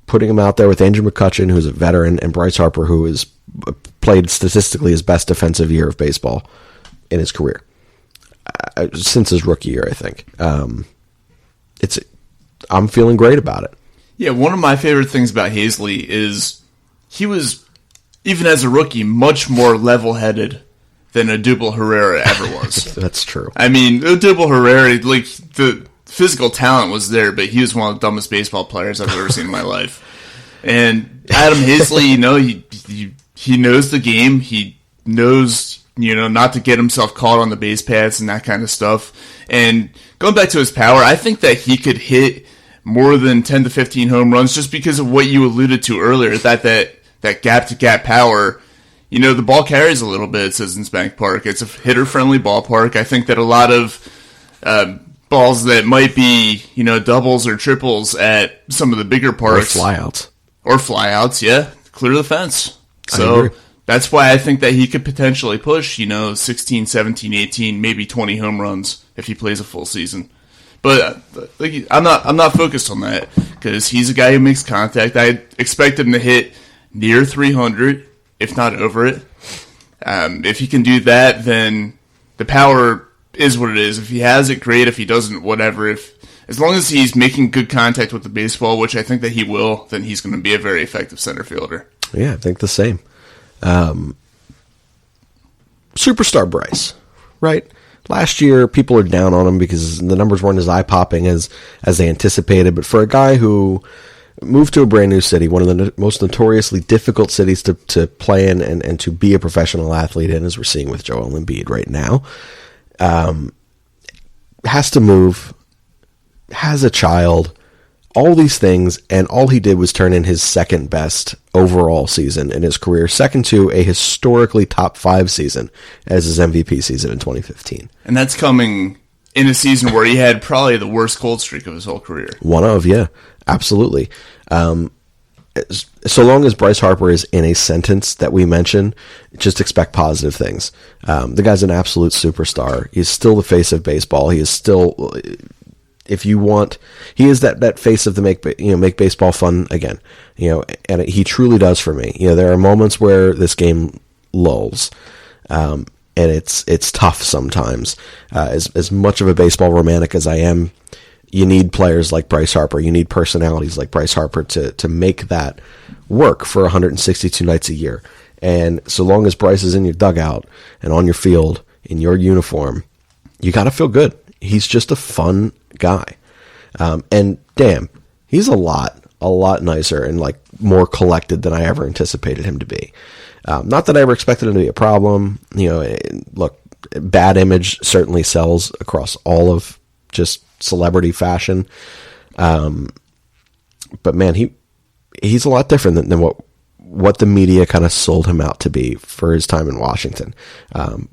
S2: Putting him out there with Andrew McCutchen, who's a veteran, and Bryce Harper, who has played statistically his best defensive year of baseball in his career since his rookie year, I think. I'm feeling great about it.
S3: Yeah, one of my favorite things about Hazley is he was, even as a rookie, much more level-headed than Odubel Herrera ever was.
S2: That's true. I
S3: mean, Odubel Herrera, like, the physical talent was there, but he was one of the dumbest baseball players I've ever seen in my life. And Adam Hazley, he knows the game. He knows, not to get himself caught on the base paths and that kind of stuff. And going back to his power, I think that he could hit more than 10 to 15 home runs just because of what you alluded to earlier, that gap-to-gap power. The ball carries a little bit at Citizens Bank Park. It's a hitter-friendly ballpark. I think that a lot of balls that might be, doubles or triples at some of the bigger parks. Or flyouts, yeah. Clear the fence. So that's why I think that he could potentially push, 16, 17, 18, maybe 20 home runs if he plays a full season. But I'm not focused on that, because he's a guy who makes contact. I expect him to hit near 300, if not over it. If he can do that, then the power is what it is. If he has it, great. If he doesn't, whatever. As long as he's making good contact with the baseball, which I think that he will, then he's going to be a very effective center fielder.
S2: Yeah, I think the same. Superstar Bryce, right? Last year, people are down on him because the numbers weren't as eye-popping as they anticipated. But for a guy who moved to a brand new city, one of the most notoriously difficult cities to play in and to be a professional athlete in, as we're seeing with Joel Embiid right now, has to move, has a child, all these things, and all he did was turn in his second best overall season in his career, second to a historically top 5 season as his MVP season in 2015.
S3: And that's coming in a season where he had probably the worst cold streak of his whole career.
S2: One of, yeah, absolutely. So long as Bryce Harper is in a sentence that we mention, just expect positive things. The guy's an absolute superstar. He's still the face of baseball. He is still, if you want, he is that face of the make baseball fun again. And he truly does for me. There are moments where this game lulls, and it's tough sometimes. As much of a baseball romantic as I am, you need players like Bryce Harper. You need personalities like Bryce Harper to make that work for 162 nights a year. And so long as Bryce is in your dugout and on your field in your uniform, you got to feel good. He's just a fun guy. And damn, he's a lot a lot nicer and like more collected than I ever anticipated him to be. Not that I ever expected him to be a problem. Look, bad image certainly sells across all of just celebrity fashion. But man, he's a lot different than what the media kind of sold him out to be for his time in Washington.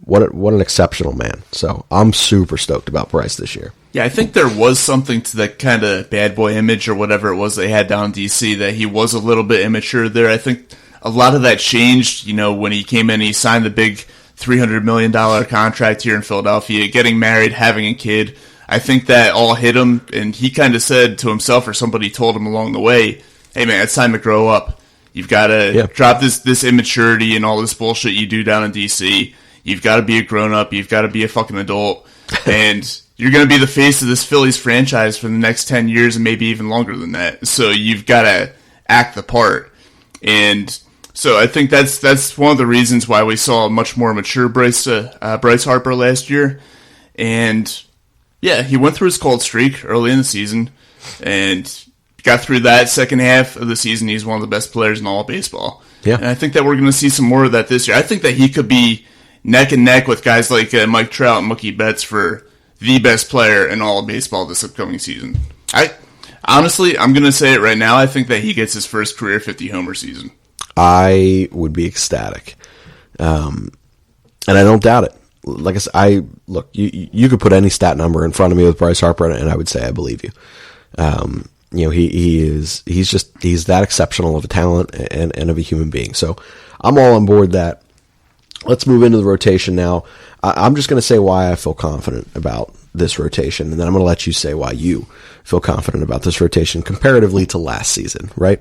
S2: What an exceptional man. So I'm super stoked about Bryce this year.
S3: Yeah, I think there was something to that kind of bad boy image or whatever it was they had down in D.C. that he was a little bit immature there. I think a lot of that changed, when he came in, he signed the big $300 million contract here in Philadelphia, getting married, having a kid. I think that all hit him, and he kind of said to himself, or somebody told him along the way, hey man, it's time to grow up. You've got to drop this immaturity and all this bullshit you do down in D.C. You've got to be a grown-up. You've got to be a fucking adult. And you're going to be the face of this Phillies franchise for the next 10 years and maybe even longer than that. So you've got to act the part. And so I think that's one of the reasons why we saw a much more mature Bryce Harper last year. And yeah, he went through his cold streak early in the season and got through that. Second half of the season, he's one of the best players in all of baseball.
S2: Yeah.
S3: And I think that we're going to see some more of that this year. I think that he could be neck and neck with guys like Mike Trout and Mookie Betts for the best player in all of baseball this upcoming season. Honestly, I'm going to say it right now. I think that he gets his first career 50-homer season.
S2: I would be ecstatic. And I don't doubt it. Like I said, look, you could put any stat number in front of me with Bryce Harper, and I would say I believe you. He's that exceptional of a talent and of a human being. So I'm all on board that. Let's move into the rotation now. I'm just going to say why I feel confident about this rotation, and then I'm going to let you say why you feel confident about this rotation comparatively to last season, right?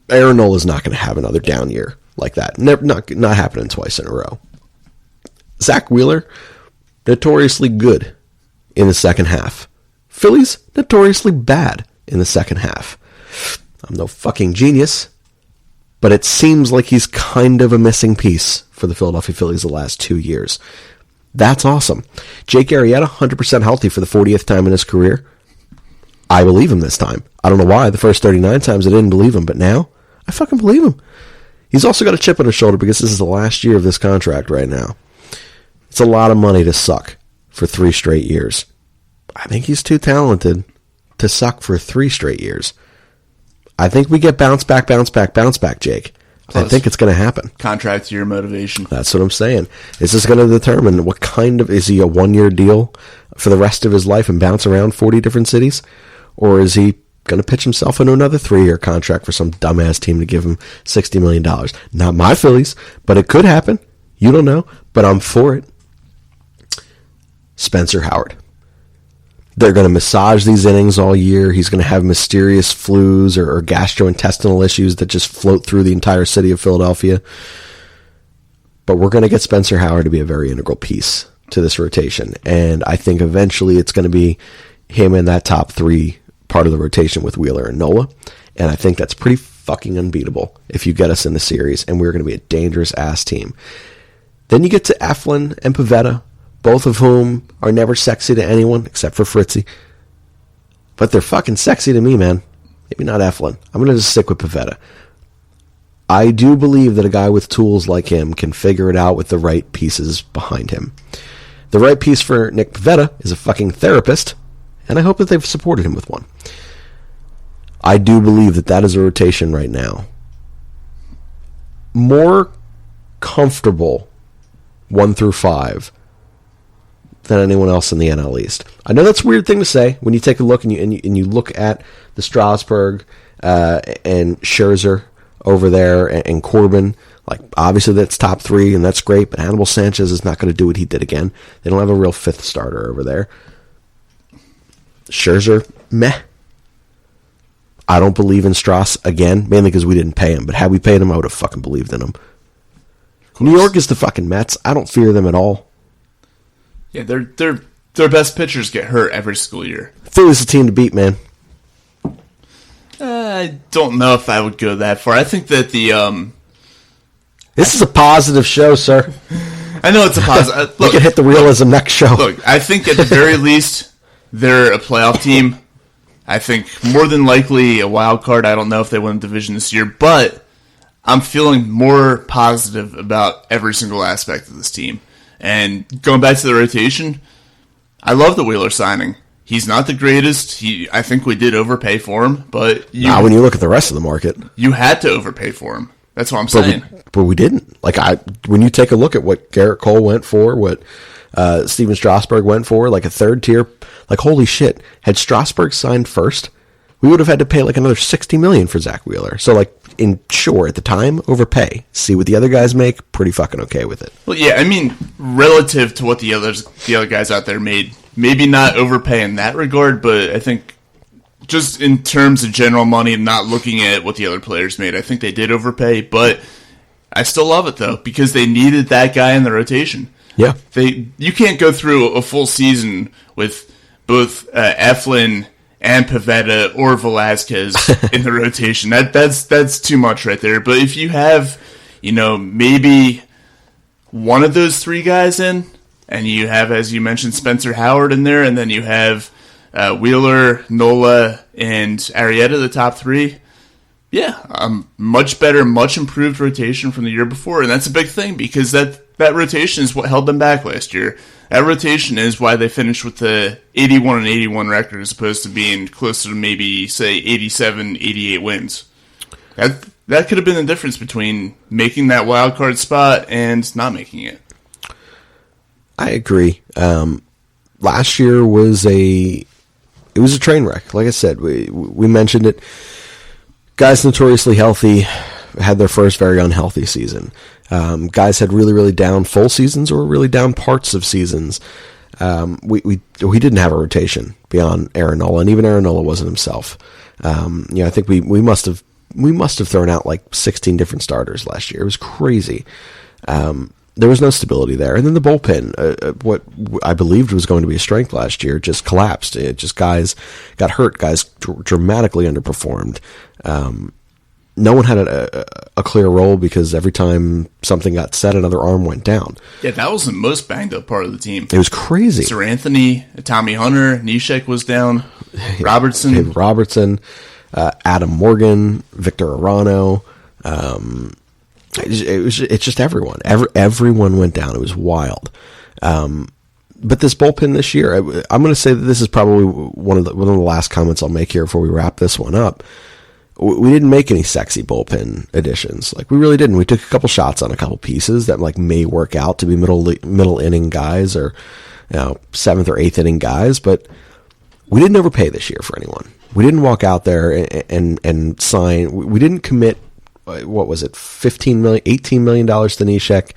S2: Aaron Nola's not going to have another down year like that. Not happening twice in a row. Zach Wheeler, notoriously good in the second half. Phillies, notoriously bad in the second half. I'm no fucking genius, but it seems like he's kind of a missing piece for the Philadelphia Phillies the last 2 years. That's awesome. Jake Arrieta, 100% healthy for the 40th time in his career. I believe him this time. I don't know why. The first 39 times I didn't believe him, but now I fucking believe him. He's also got a chip on his shoulder because this is the last year of this contract right now. It's a lot of money to suck for 3 straight years. I think he's too talented to suck for 3 straight years. I think we get bounce back, Jake. I think it's going to happen.
S3: Contract year motivation.
S2: That's what I'm saying. This is going to determine what kind of, is he a 1-year deal for the rest of his life and bounce around 40 different cities? Or is he going to pitch himself into another 3-year contract for some dumbass team to give him $60 million? Not my Phillies, but it could happen. You don't know, but I'm for it. Spencer Howard. They're going to massage these innings all year. He's going to have mysterious flus or gastrointestinal issues that just float through the entire city of Philadelphia. But we're going to get Spencer Howard to be a very integral piece to this rotation. And I think eventually it's going to be him in that top 3 part of the rotation with Wheeler and Nola. And I think that's pretty fucking unbeatable if you get us in the series. And we're going to be a dangerous-ass team. Then you get to Eflin and Pivetta, both of whom are never sexy to anyone except for Fritzy. But they're fucking sexy to me, man. Maybe not Eflin. I'm going to just stick with Pivetta. I do believe that a guy with tools like him can figure it out with the right pieces behind him. The right piece for Nick Pivetta is a fucking therapist, and I hope that they've supported him with one. I do believe that is a rotation right now. More comfortable 1 through 5 than anyone else in the NL East. I know that's a weird thing to say when you take a look and you look at the Strasburg and Scherzer over there and Corbin. Like, obviously that's top 3 and that's great, but Hannibal Sanchez is not going to do what he did again. They don't have a real 5th starter over there. Scherzer, meh. I don't believe in Strauss again, mainly because we didn't pay him. But had we paid him, I would have fucking believed in him. New York is the fucking Mets. I don't fear them at all.
S3: Yeah, their best pitchers get hurt every school year.
S2: Philly's a team to beat, man.
S3: I don't know if I would go that far. I think that
S2: This is a positive show, sir.
S3: I know it's a positive.
S2: We can hit the realism next show.
S3: Look, I think at the very least, they're a playoff team. I think more than likely a wild card. I don't know if they win the division this year, but I'm feeling more positive about every single aspect of this team. And going back to the rotation, I love the Wheeler signing. He's not the greatest. I think we did overpay for him, but
S2: when you look at the rest of the market,
S3: you had to overpay for him. That's what I'm saying.
S2: But we didn't. When you take a look at what Garrett Cole went for, what Steven Strasburg went for, like a third tier, like holy shit. Had Strasburg signed first, we would have had to pay like another $60 million for Zach Wheeler. So like, at the time, overpay. See what the other guys make. Pretty fucking okay with it.
S3: Well, yeah, I mean, relative to what the other guys out there made, maybe not overpay in that regard, but I think just in terms of general money and not looking at what the other players made, I think they did overpay. But I still love it though because they needed that guy in the rotation.
S2: Yeah,
S3: you can't go through a full season with both Eflin and Pivetta or Velasquez in the rotation. That's too much right there. But if you have, maybe one of those three guys in, and you have, as you mentioned, Spencer Howard in there, and then you have Wheeler, Nola, and Arrieta, the top three. Yeah, much better, much improved rotation from the year before, and that's a big thing because that rotation is what held them back last year. That rotation is why they finished with the 81-81 record as opposed to being closer to maybe, say, 87-88 wins. That could have been the difference between making that wild card spot and not making it.
S2: I agree. Last year was a train wreck. Like I said, we mentioned it. Guys notoriously healthy had their first very unhealthy season. Guys had really, really down full seasons or really down parts of seasons. We didn't have a rotation beyond Aaron Nola, and even Aaron Nola wasn't himself. I think we must have thrown out like 16 different starters last year. It was crazy. There was no stability there. And then the bullpen, what I believed was going to be a strength last year, just collapsed. Guys got hurt. Guys dramatically underperformed. No one had a clear role because every time something got said, another arm went down.
S3: Yeah, that was the most banged up part of the team.
S2: It was crazy.
S3: Sir Anthony, Tommy Hunter, Neshek was down, Robertson.
S2: David Robertson, Adam Morgan, Victor Arano. It's just everyone. Everyone went down. It was wild. But this bullpen this year, I'm going to say that this is probably one of the last comments I'll make here before we wrap this one up. We didn't make any sexy bullpen additions. Like we really didn't. We took a couple shots on a couple pieces that like may work out to be middle inning guys or seventh or eighth inning guys, but we didn't overpay this year for anyone. We didn't walk out there and sign. We didn't commit. What was it? $18 million to Neshek,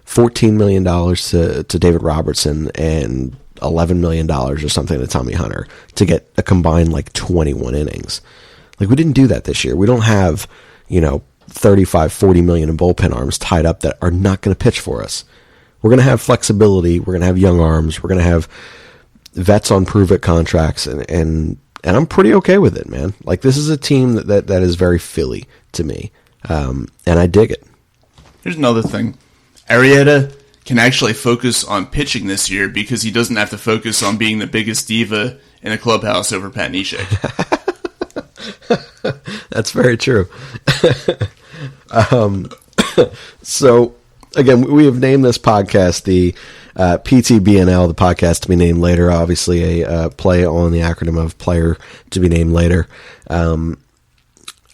S2: $14 million to David Robertson, and $11 million or something to Tommy Hunter to get a combined like 21 innings. Like we didn't do that this year. We don't have, 35, 40 million in bullpen arms tied up that are not going to pitch for us. We're going to have flexibility. We're going to have young arms. We're going to have vets on prove-it contracts, and I'm pretty okay with it, man. Like this is a team that is very Philly to me, and I dig it.
S3: Here's another thing. Arrieta can actually focus on pitching this year because he doesn't have to focus on being the biggest diva in a clubhouse over Pat Neshek.
S2: That's very true. So, again, we have named this podcast the PTBNL, the podcast to be named later. Obviously, a play on the acronym of player to be named later. I'm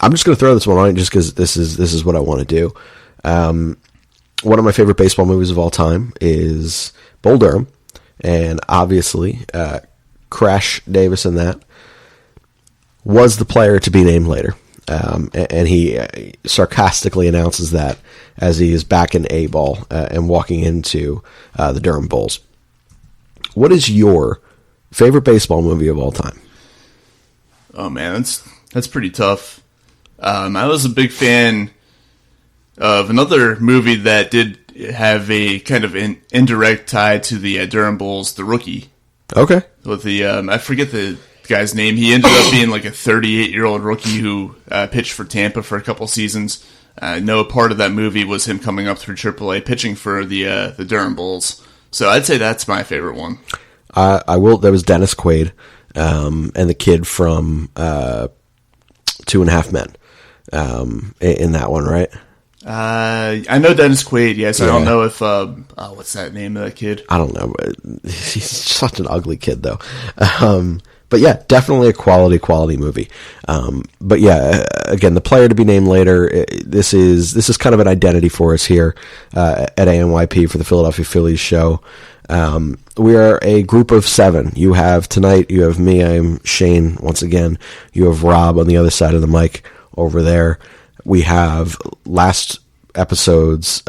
S2: just going to throw this one on just because this is what I want to do. One of my favorite baseball movies of all time is Bull Durham, and obviously, Crash Davis in that was the player to be named later. And he sarcastically announces that as he is back in A-ball and walking into the Durham Bulls. What is your favorite baseball movie of all time?
S3: Oh, man, that's pretty tough. I was a big fan of another movie that did have a kind of indirect tie to the Durham Bulls, The Rookie.
S2: Okay.
S3: With the, I forget the guy's name. He ended up being like a 38-year-old rookie who pitched for Tampa for a couple seasons. No part of that movie was him coming up through AAA pitching for the Durham Bulls. So I'd say that's my favorite one.
S2: I will. That was Dennis Quaid. and the kid from 2.5 Men in that one, right?
S3: I know Dennis Quaid, yes. Yeah. I don't know if, what's that name of that kid?
S2: I don't know. He's such an ugly kid, though. But yeah, definitely a quality movie. But yeah, again, the player to be named later. This is kind of an identity for us here at AMYP for the Philadelphia Phillies show. We are a group of 7. You have me. I'm Shane once again. You have Rob on the other side of the mic over there. We have last episode's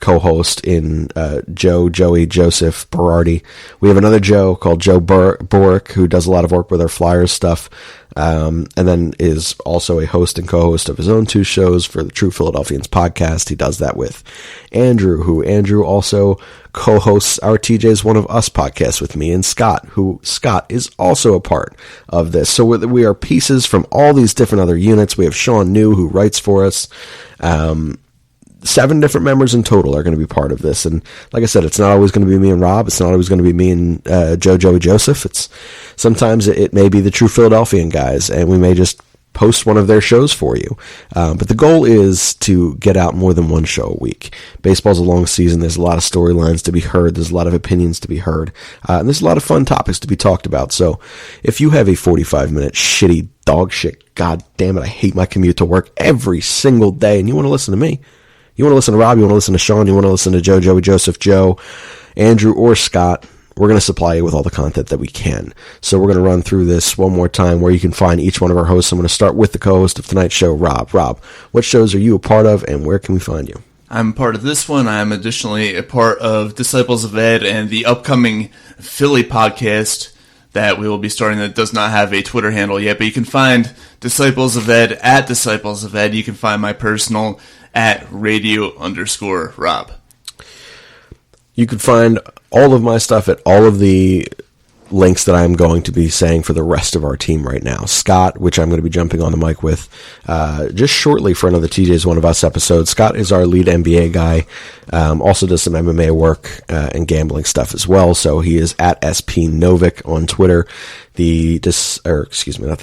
S2: co-host in Joey Joseph Berardi. We have another Joe called Joe Borick, who does a lot of work with our Flyers stuff, and then is also a host and co-host of his own 2 shows for the True Philadelphians podcast. He does that with Andrew, who also co-hosts our TJ's One of Us podcast with me, and Scott is also a part of this. So we are pieces from all these different other units. We have Sean New, who writes for us. 7 different members in total are going to be part of this. And like I said, it's not always going to be me and Rob. It's not always going to be me and Joey Joseph. Sometimes it may be the True Philadelphian guys, and we may just post one of their shows for you. But the goal is to get out more than one show a week. Baseball's a long season. There's a lot of storylines to be heard. There's a lot of opinions to be heard. And there's a lot of fun topics to be talked about. So if you have a 45-minute shitty dog shit, god damn it, I hate my commute to work every single day, and you want to listen to me, you want to listen to Rob, you want to listen to Sean, you want to listen to Joey Joseph, Joe, Andrew, or Scott, we're going to supply you with all the content that we can. So we're going to run through this one more time where you can find each one of our hosts. I'm going to start with the co-host of tonight's show, Rob. Rob, what shows are you a part of, and where can we find you?
S3: I'm part of this one. I'm additionally a part of Disciples of Ed and the upcoming Philly podcast that we will be starting that does not have a Twitter handle yet, but you can find Disciples of Ed at Disciples of Ed. You can find my personal at radio_Rob.
S2: You can find all of my stuff at all of the links that I'm going to be saying for the rest of our team right now. Scott, which I'm going to be jumping on the mic with just shortly for another TJ's One of Us episode. Scott is our lead NBA guy, also does some MMA work and gambling stuff as well. So he is at SP Novick on Twitter. Not the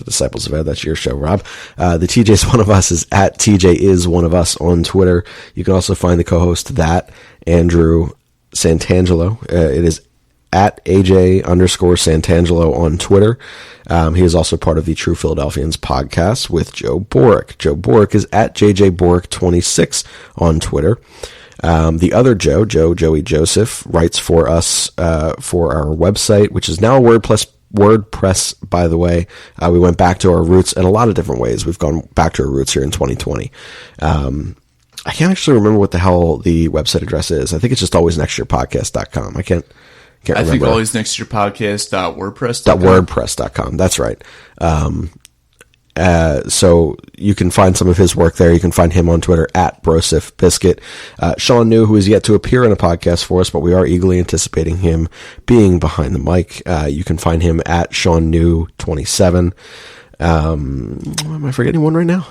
S2: Disciples of Ed, that's your show, Rob. The TJ's One of Us is at TJ is One of Us on Twitter. You can also find the co-host to that, Andrew Santangelo. It is at AJ_Santangelo on Twitter. He is also part of the True Philadelphians podcast with Joe Borick. Joe Borick is at JJBorick26 on Twitter. The other Joey Joseph, writes for us for our website, which is now WordPress, by the way. We went back to our roots in a lot of different ways. We've gone back to our roots here in 2020. I can't actually remember what the hell the website address is. I think it's just alwaysnextyearpodcast.com. I can't remember.
S3: I think alwaysnextyearpodcast.wordpress.com.
S2: .wordpress.com. That's right. So you can find some of his work there. You can find him on Twitter at Brosif Biscuit. Sean New, who is yet to appear in a podcast for us, but we are eagerly anticipating him being behind the mic. You can find him at Sean New 27. Am I forgetting one right now?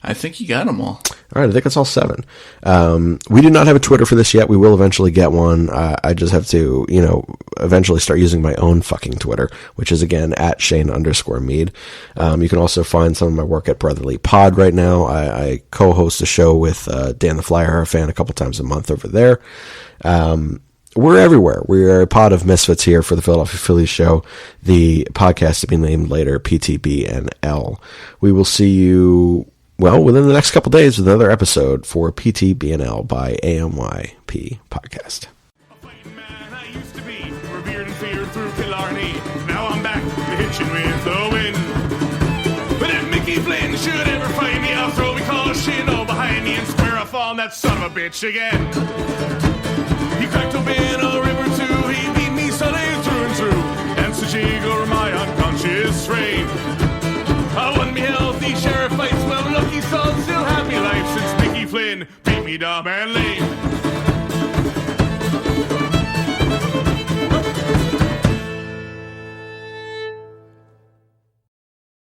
S3: I think you got them all.
S2: All right, I think that's all 7. We do not have a Twitter for this yet. We will eventually get one. I just have to, eventually start using my own fucking Twitter, which is, again, at Shane_Mead. You can also find some of my work at Brotherly Pod right now. I co-host a show with Dan the Flyer fan a couple times a month over there. We're everywhere. We are a pod of misfits here for the Philadelphia Phillies show. The podcast to be named later, PTBNL. We will see you within the next couple days with another episode for PTBNL by AMYP Podcast.
S1: A fighting man I used to be, revered and feared through Killarney. Now I'm back, hitching with the wind. But if Mickey Flynn should ever find me, I'll throw me caution all behind me and square off on that son of a bitch again. He cracked open a river too, he beat me Sunday through and through, and so jig over my unconscious frame. I won me healthy sheriff fights, well lucky son, still happy life since Mickey Flynn beat me dumb and lame.